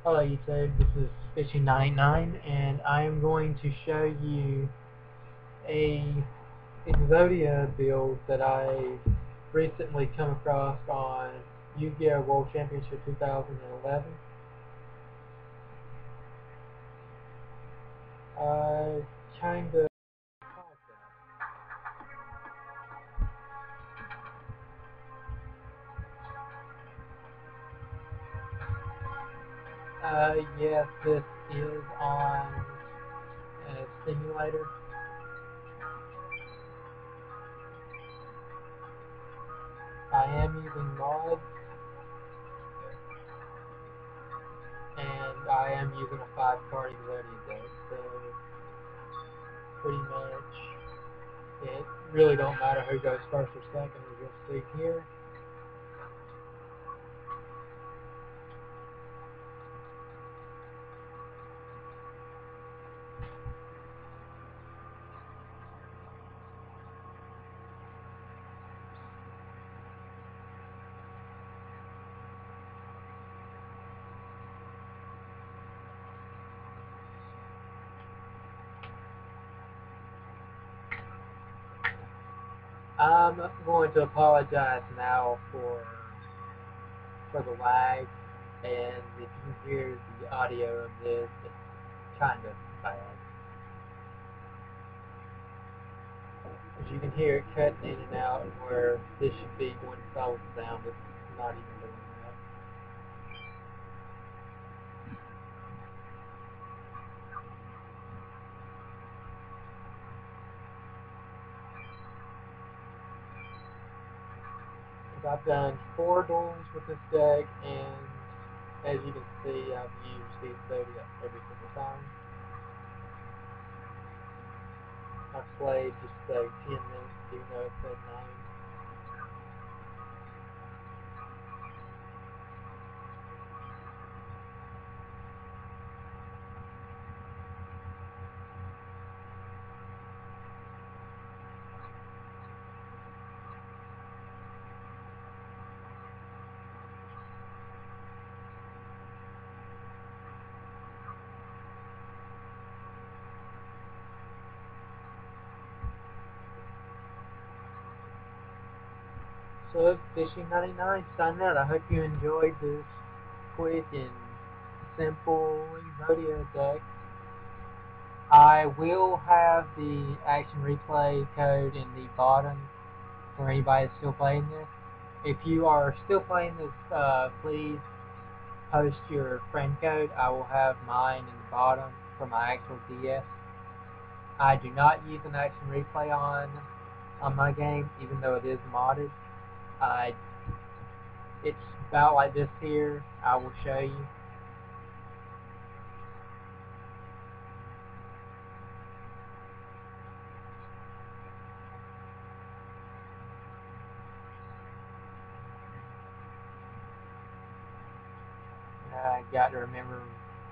Hello YouTube, this is Fishy99 and I am going to show you a Yugioh build that I recently come across on Yu-Gi-Oh! World Championship 2011. I kinda yes, this is on a simulator. I am using mods and I am using a 5-card Yugioh deck, so pretty much it really don't matter who goes first or second, as you'll see here. I'm going to apologize now for the lag, and if you hear the audio of this, it's kind of bad. As you can hear it cutting in and out, where this should be one solid sound, it's not even doing that. I've done 4 duels with this deck, and as you can see, I've used these zodiacs every single time. I've played just say 10 minutes, even though it said 9. So, Fishing99 signing out. I hope you enjoyed this quick and simple Yugioh deck. I will have the action replay code in the bottom for anybody that's still playing this. If you are still playing this, please post your friend code. I will have mine in the bottom for my actual DS. I do not use an action replay on my game, even though it is modded. I It's about like this here. I will show you. I got to remember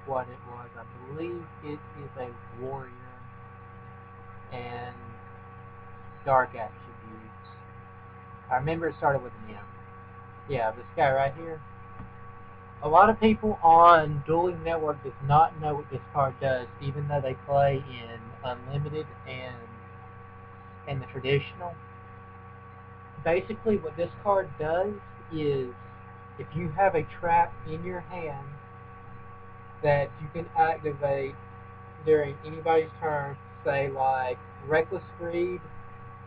what it was. I believe it is a warrior and dark attributes. I remember it started with an M. Yeah, this guy right here. A lot of people on Dueling Network does not know what this card does, even though they play in Unlimited and the traditional. Basically, what this card does is, if you have a trap in your hand that you can activate during anybody's turn, say like Reckless Greed,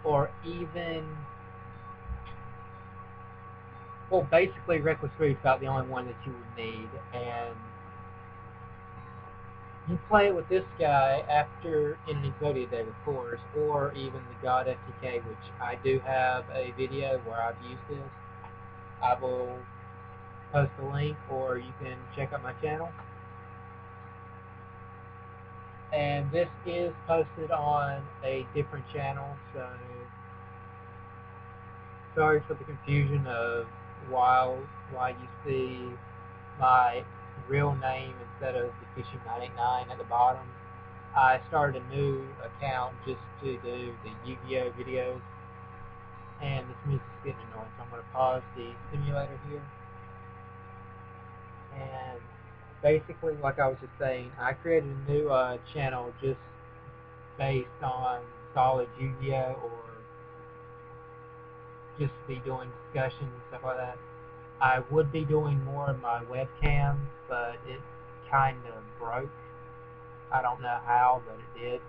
or even, well, basically Reckless Greed is about the only one that you would need, and you play it with this guy after in an Yugioh deck, of course, or even the God FTK, which I do have a video where I've used this. I will post a link, or you can check out my channel. And this is posted on a different channel, so sorry for the confusion of why you see my real name instead of the Fishing989 at the bottom. I started a new account just to do the Yu-Gi-Oh videos, and this music's getting annoying, so I'm going to pause the simulator here, and basically, like I was just saying, I created a new channel just based on solid Yu-Gi-Oh, or just be doing discussions and stuff like that. I would be doing more of my webcam, but it kind of broke. I don't know how, but it did.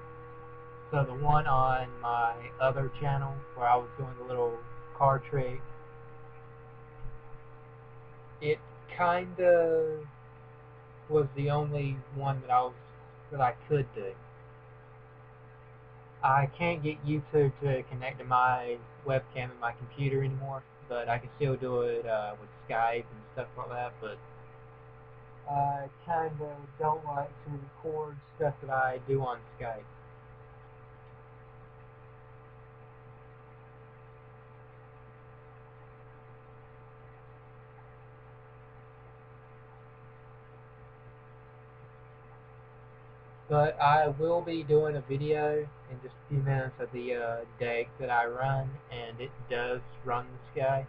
So the one on my other channel where I was doing the little card trick, it kind of was the only one that I could do. I can't get YouTube to connect to my webcam in my computer anymore, but I can still do it with Skype and stuff like that. But I kind of don't like to record stuff that I do on Skype. But I will be doing a video in just a few minutes of the deck that I run, and it does run the Sky.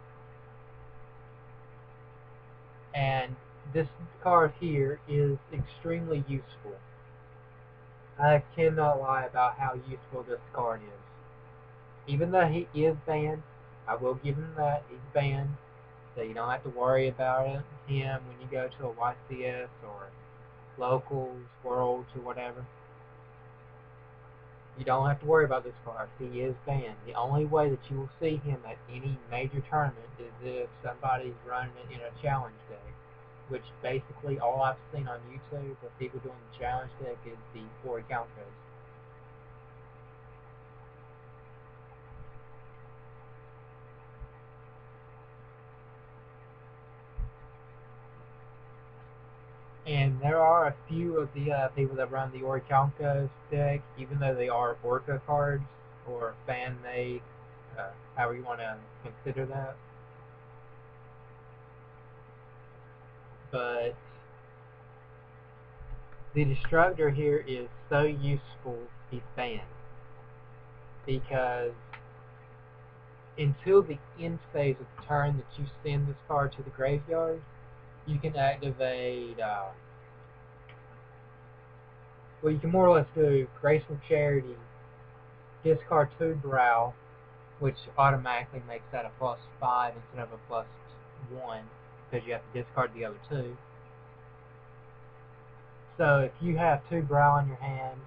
And this card here is extremely useful. I cannot lie about how useful this card is. Even though he is banned, I will give him that. He's banned, so you don't have to worry about him when you go to a YCS or locals, worlds, or whatever. You don't have to worry about this card. He is banned. The only way that you will see him at any major tournament is if somebody's running it in a challenge deck, which basically all I've seen on YouTube of people doing the challenge deck is the 4 encounters. And there are a few of the people that run the Orichalcos deck, even though they are Orca cards or fan-made, however you want to consider that. But the Destructor here is so useful, he's banned. Because until the end phase of the turn that you send this card to the graveyard, you can activate, well, you can more or less do Graceful Charity, discard 2 Brow, which automatically makes that a +5 instead of a +1, because you have to discard the other 2. So if you have 2 Brow in your hand,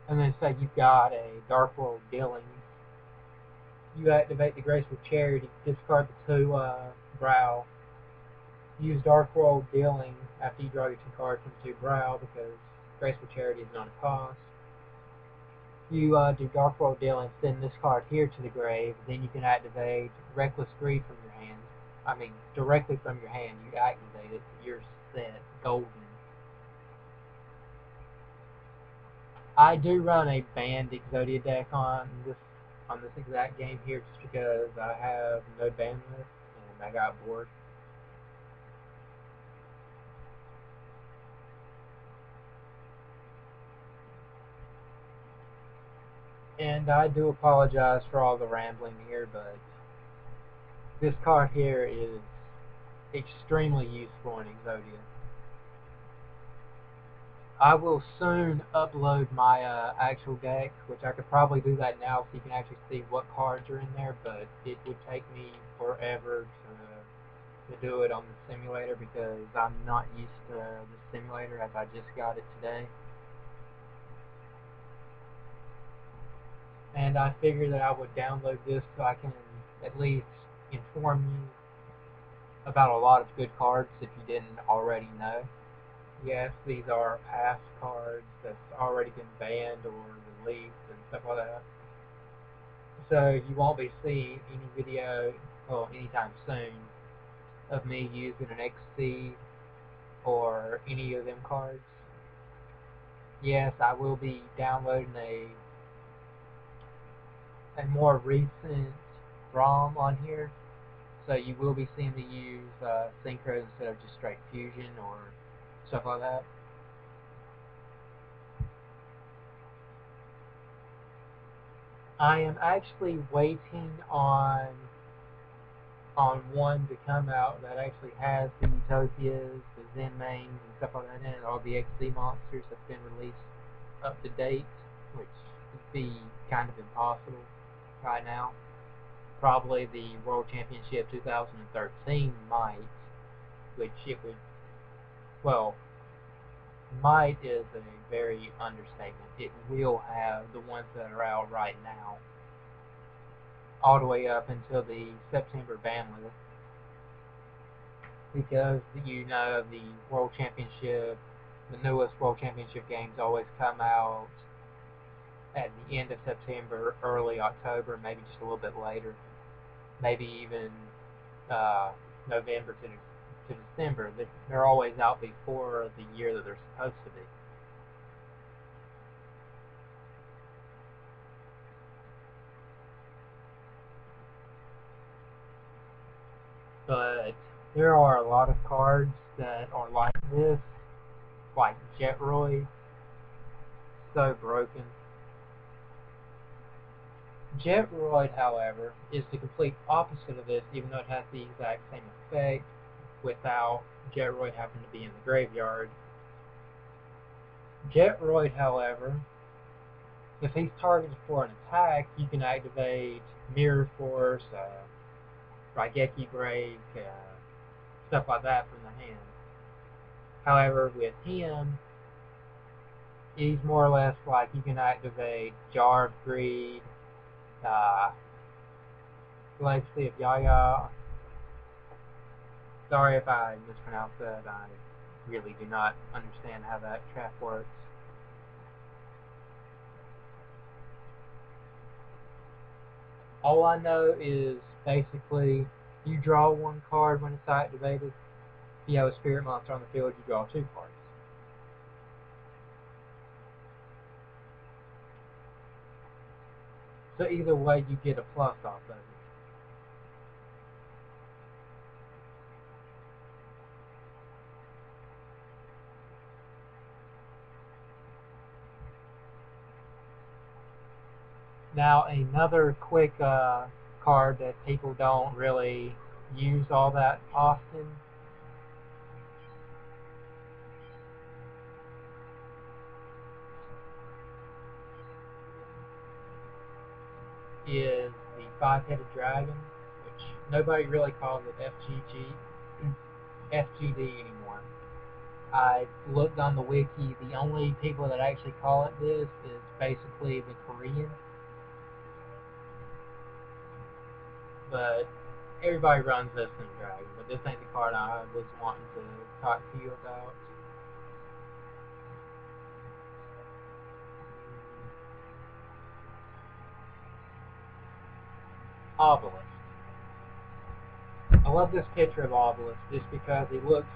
and then say you've got a Dark World Dealings, you activate the Graceful Charity, discard the 2 Brow, use Dark World Dealing after you draw your 2 cards from 2 Brow, because Graceful Charity is not a cost. You do Dark World Dealing, send this card here to the grave, then you can activate Reckless Greed from your hand. I mean, directly from your hand, you activate it, you're set, golden. I do run a banned Exodia deck on this exact game here just because I have no bandwidth and I got bored. And I do apologize for all the rambling here, but this card here is extremely useful in Exodia. I will soon upload my actual deck, which I could probably do that now so you can actually see what cards are in there, but it would take me forever to do it on the simulator because I'm not used to the simulator as I just got it today. And I figured that I would download this so I can at least inform you about a lot of good cards if you didn't already know. Yes, these are past cards that's already been banned or released and stuff like that. So you won't be seeing any video, well, anytime soon, of me using an XC or any of them cards. Yes, I will be downloading a more recent ROM on here, so you will be seeing me use synchro instead of just straight fusion or stuff like that. I am actually waiting on on one to come out that actually has the Utopias, the Zen mains, and stuff like that in it, all the XC monsters have been released up to date, which would be kind of impossible right now. Probably the World Championship 2013 might, which it would, well, might is a very understatement. It will have the ones that are out right now, all the way up until the September ban list, because the World Championship, the newest World Championship games always come out at the end of September, early October, maybe just a little bit later, maybe even uh, November to December. They're always out before the year that they're supposed to be. But there are a lot of cards that are like this, like Jetroid, so broken. Jetroid, however, is the complete opposite of this, even though it has the exact same effect without Jetroid having to be in the graveyard. Jetroid, however, if he's targeted for an attack, you can activate Mirror Force, Raigeki Break, stuff like that from the hand. However, with him, he's more or less like you can activate Jar of Greed, uh, Legacy of Yaya. Sorry if I mispronounced that. I really do not understand how that trap works. All I know is basically you draw one card when it's activated. If you have a spirit monster on the field, you draw two cards. So either way, you get a plus off of it. Now, another quick card that people don't really use all that often is the five-headed dragon, which nobody really calls it FGD anymore. I looked on the wiki. The only people that actually call it this is basically the Koreans, but everybody runs this in Dragon. But this ain't the card I was wanting to talk to you about. Obelisk. I love this picture of Obelisk just because he looks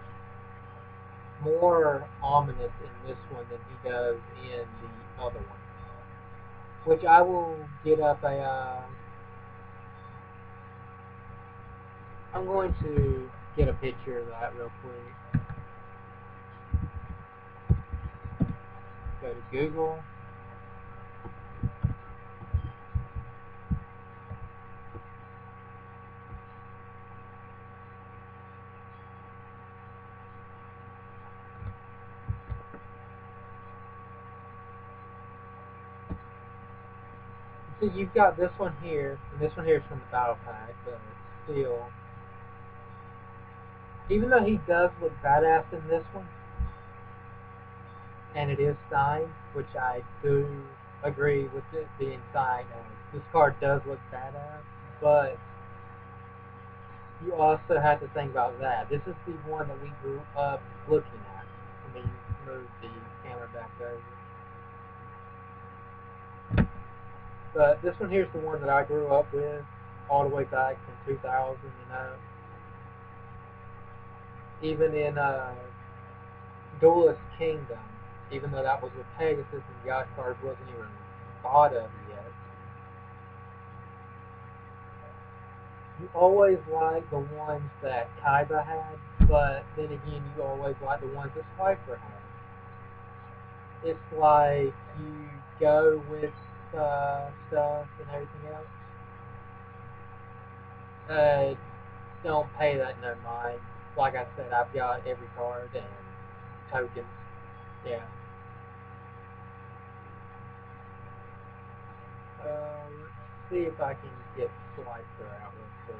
more ominous in this one than he does in the other one. Which I will get up a. I'm going to get a picture of that real quick. Go to Google. So you've got this one here, and this one here is from the battle pack, but still, even though he does look badass in this one, and it is signed, which I do agree with it being signed, this card does look badass, but you also have to think about that. This is the one that we grew up looking at. Let me move the camera back over. But this one here is the one that I grew up with all the way back from 2000, even in Duelist Kingdom, even though that was with Pegasus and Yacht Cards wasn't even thought of yet. You always like the ones that Kaiba had, but then again, you always like the ones that Swiper had. It's like you go with stuff and everything else. don't pay that no mind. Like I said, I've got every card and tokens. Yeah. Let's see if I can get Slicer out real quick.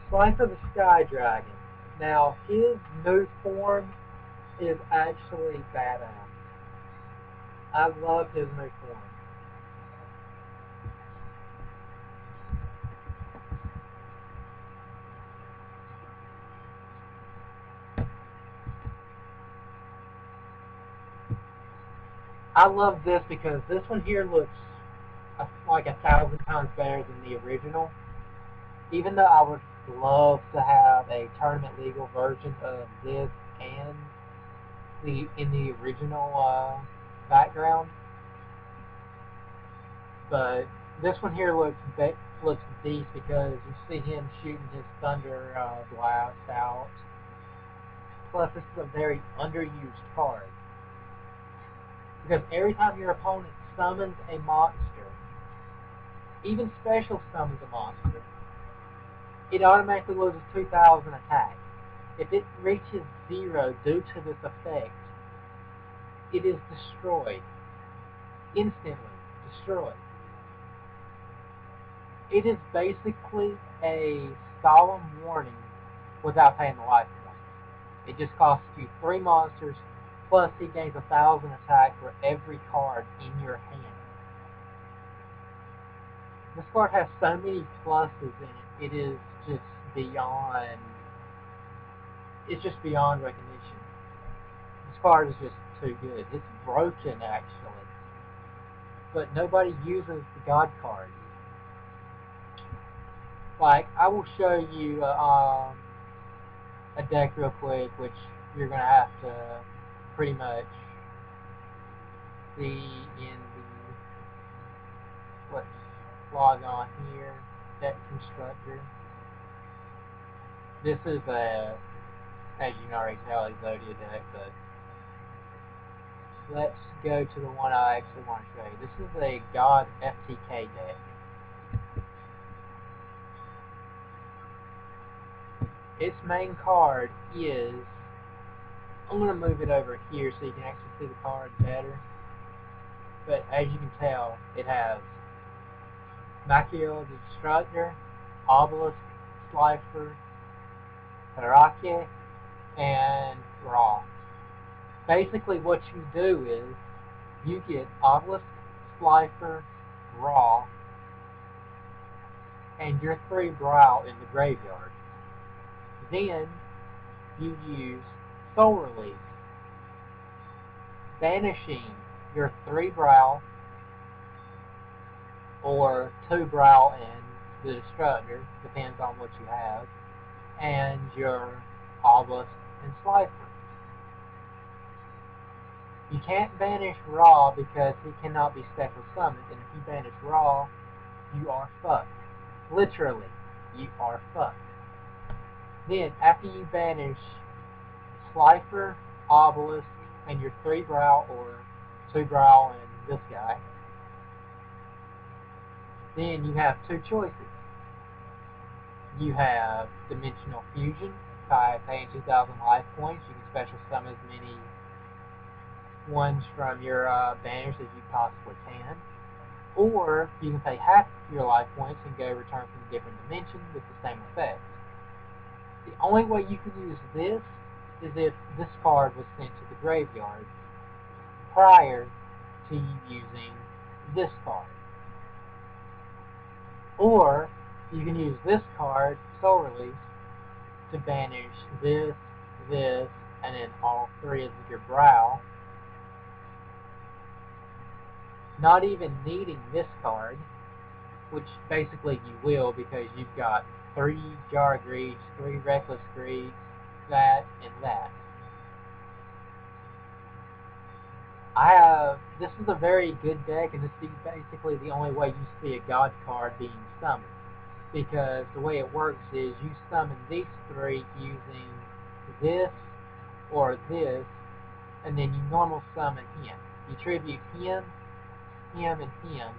Slicer the Sky Dragon. Now, his new form is actually badass. I love his new form. I love this because this one here looks like 1,000 times better than the original. Even though I would love to have a tournament legal version of this and the original background, but this one here looks decent because you see him shooting his thunder blast out. Plus, this is a very underused card because every time your opponent summons a monster, even special summons a monster, it automatically loses 2,000 attack. If it reaches 0 due to this effect, it is destroyed. Instantly destroyed. It is basically a solemn warning without paying the life point. It just costs you 3 monsters, plus he gains 1,000 attack for every card in your hand. This card has so many pluses in it, it is just beyond, it's just beyond recognition. This card is just too good. It's broken actually, but nobody uses the God card. Like, I will show you a deck real quick, which you're going to have to pretty much see in the, let's log on here, deck constructor. This is a, as you can already tell, a Zodia deck, but let's go to the one I actually want to show you. This is a God FTK deck. Its main card is, I'm going to move it over here so you can actually see the card better. But as you can tell, it has Yugioh the Destructor, Obelisk, Slifer, Karake, and Raw. Basically what you do is, you get Obelisk, Slifer, Raw, and your 3 Brow in the graveyard. Then, you use Soul Release, banishing your 3 Brow, or 2 Brow and the Destructor, depends on what you have, and your Obelisk and Slifer. You can't banish Raw because he cannot be special summoned, and if you banish Raw, you are fucked. Literally, you are fucked. Then, after you banish Slifer, Obelisk, and your 3 Brow or 2 Brow and this guy, then you have 2 choices. You have Dimensional Fusion. By paying 2,000 life points, you can special summon as many ones from your banners as you possibly can. Or you can pay half your life points and go return from a different dimension with the same effect. The only way you can use this is if this card was sent to the graveyard prior to you using this card. Or you can use this card, Soul Release, to banish this, and then all 3 of your Brow. Not even needing this card, which basically you will because you've got 3 Jar Greeds, 3 Reckless Greeds, that, and that. This is a very good deck, and this is basically the only way you see a God card being summoned. Because the way it works is you summon these 3 using this or this, and then you normal summon him. You tribute him, him and him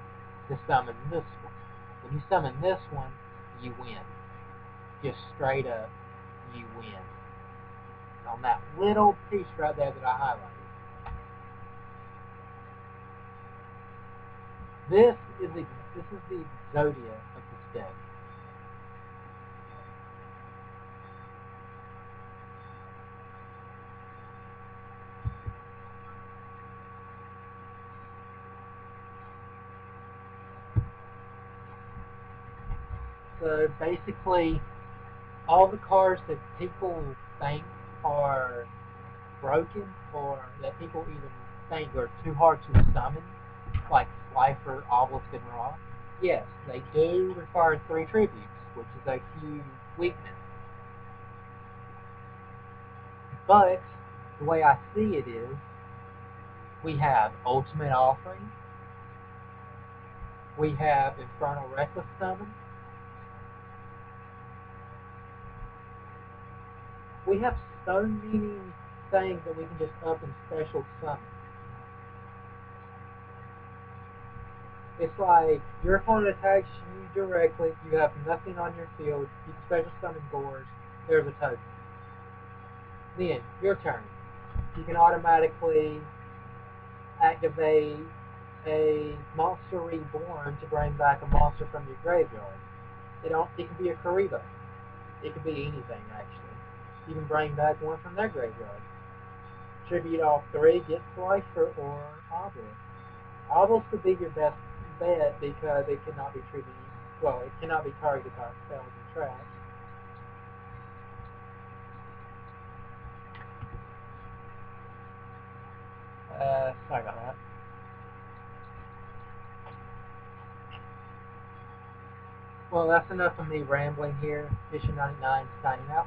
to summon this one. When you summon this one, you win. Just straight up, you win. On that little piece right there that I highlighted. This is the Exodia of this deck. So basically, all the cards that people think are broken or that people even think are too hard to summon, like Slifer, Obelisk, and Ra, yes, they do require 3 tributes, which is a huge weakness. But the way I see it is, we have Ultimate Offering, we have Infernal Reckless Summon, we have so many things that we can just up and special summon. It's like your opponent attacks you directly, you have nothing on your field, you can special summon boards, there's a token. Then, your turn. You can automatically activate a Monster Reborn to bring back a monster from your graveyard. It can be a Karibo. It could be anything, actually. You can bring back one from their graveyard. Tribute all 3, get Slifer or Obelisk. Obelisk would be your best bet because it cannot be tributed. Well, it cannot be targeted by spells and traps. Sorry about that. Well, that's enough of me rambling here. Issue 99 signing out.